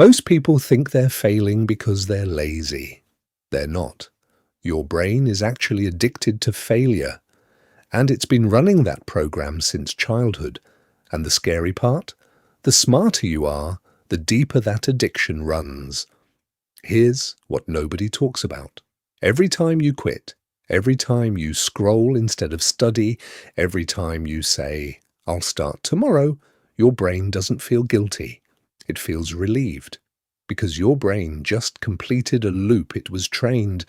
Most people think they're failing because they're lazy. They're not. Your brain is actually addicted to failure, and it's been running that program since childhood. And the scary part? The smarter you are, the deeper that addiction runs. Here's what nobody talks about. Every time you quit, every time you scroll instead of study, every time you say, "I'll start tomorrow," your brain doesn't feel guilty. It feels relieved, because your brain just completed a loop it was trained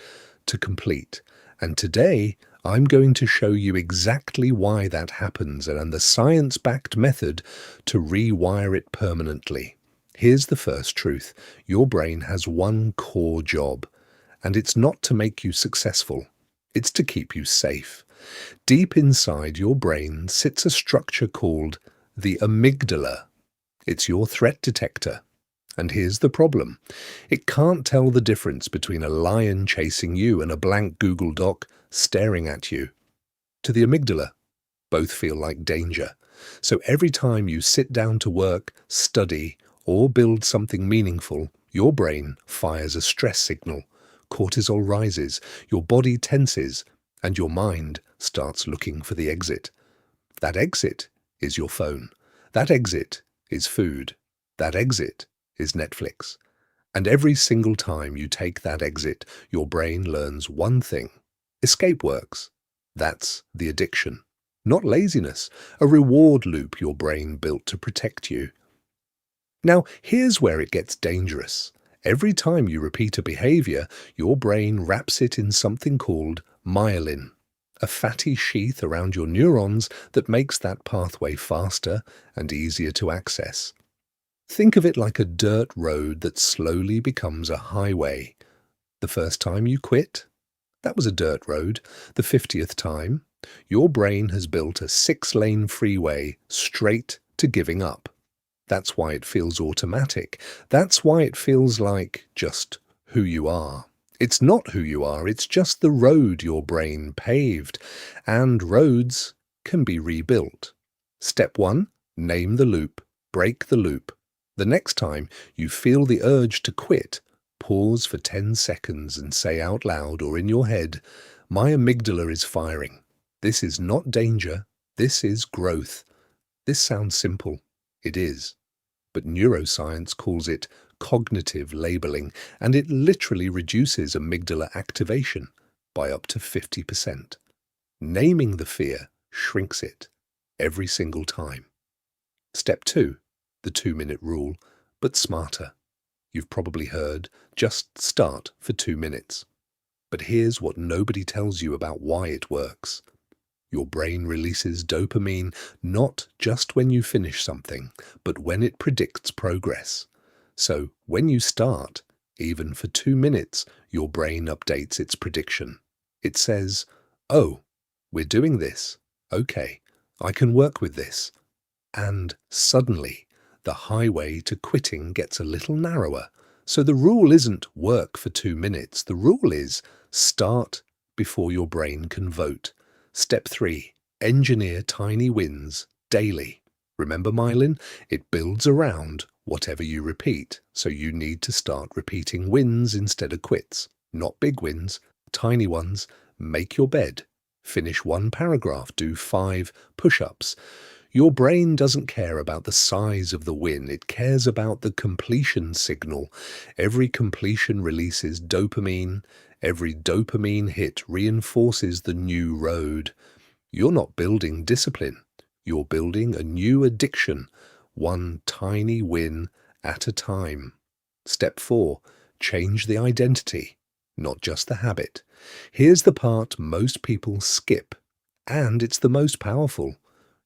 to complete. And today, I'm going to show you exactly why that happens and the science-backed method to rewire it permanently. Here's the first truth. Your brain has one core job, and it's not to make you successful. It's to keep you safe. Deep inside your brain sits a structure called the amygdala. It's your threat detector. And here's the problem. It can't tell the difference between a lion chasing you and a blank Google Doc staring at you. To the amygdala, both feel like danger. So every time you sit down to work, study, or build something meaningful, your brain fires a stress signal. Cortisol rises, your body tenses, and your mind starts looking for the exit. That exit is your phone. That exit is food. That exit is Netflix. And every single time you take that exit, your brain learns one thing. Escape works. That's the addiction. Not laziness, a reward loop your brain built to protect you. Now, here's where it gets dangerous. Every time you repeat a behavior, your brain wraps it in something called myelin, a fatty sheath around your neurons that makes that pathway faster and easier to access. Think of it like a dirt road that slowly becomes a highway. The first time you quit, that was a dirt road. The 50th time, your brain has built a 6-lane freeway straight to giving up. That's why it feels automatic. That's why it feels like just who you are. It's not who you are, it's just the road your brain paved. And roads can be rebuilt. Step 1, name the loop, break the loop. The next time you feel the urge to quit, pause for 10 seconds and say out loud or in your head, "My amygdala is firing. This is not danger, this is growth." This sounds simple. It is. But neuroscience calls it cognitive labeling, and it literally reduces amygdala activation by up to 50%. Naming the fear shrinks it every single time. Step 2, the 2-minute rule, but smarter. You've probably heard, just start for 2 minutes. But here's what nobody tells you about why it works. Your brain releases dopamine not just when you finish something, but when it predicts progress. So when you start, even for 2 minutes, your brain updates its prediction. It says, "Oh, we're doing this. Okay, I can work with this." And suddenly, the highway to quitting gets a little narrower. So the rule isn't work for 2 minutes. The rule is start before your brain can vote. Step 3, engineer tiny wins daily. Remember myelin? It builds around whatever you repeat, so you need to start repeating wins instead of quits. Not big wins, tiny ones. Make your bed. Finish 1 paragraph, do 5 push-ups. Your brain doesn't care about the size of the win, it cares about the completion signal. Every completion releases dopamine. Every dopamine hit reinforces the new road. You're not building discipline. You're building a new addiction, one tiny win at a time. Step 4, change the identity, not just the habit. Here's the part most people skip, and it's the most powerful.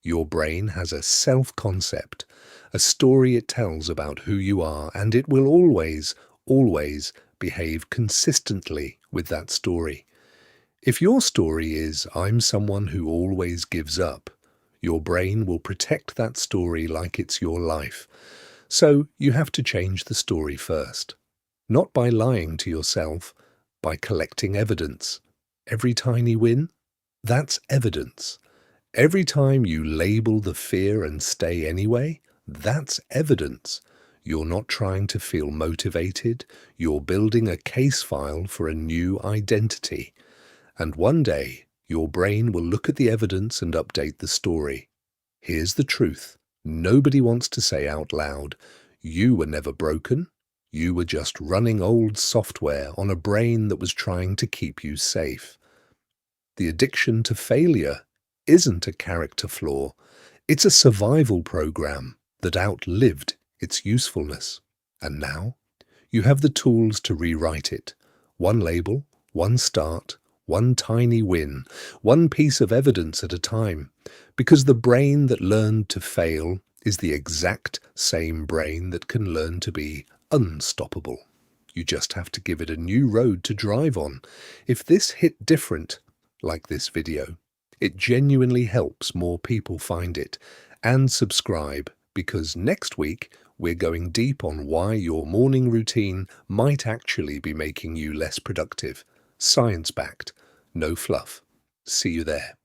Your brain has a self-concept, a story it tells about who you are, and it will always behave consistently with that story. If your story is, "I'm someone who always gives up," your brain will protect that story like it's your life. So you have to change the story first. Not by lying to yourself, by collecting evidence. Every tiny win? That's evidence. Every time you label the fear and stay anyway? That's evidence. You're not trying to feel motivated. You're building a case file for a new identity. And one day, your brain will look at the evidence and update the story. Here's the truth. Nobody wants to say out loud, you were never broken. You were just running old software on a brain that was trying to keep you safe. The addiction to failure isn't a character flaw. It's a survival program that outlived its usefulness. And now, you have the tools to rewrite it. One label, one start, one tiny win, one piece of evidence at a time. Because the brain that learned to fail is the exact same brain that can learn to be unstoppable. You just have to give it a new road to drive on. If this hit different, like this video, it genuinely helps more people find it. And subscribe, because next week we're going deep on why your morning routine might actually be making you less productive. Science-backed, no fluff. See you there.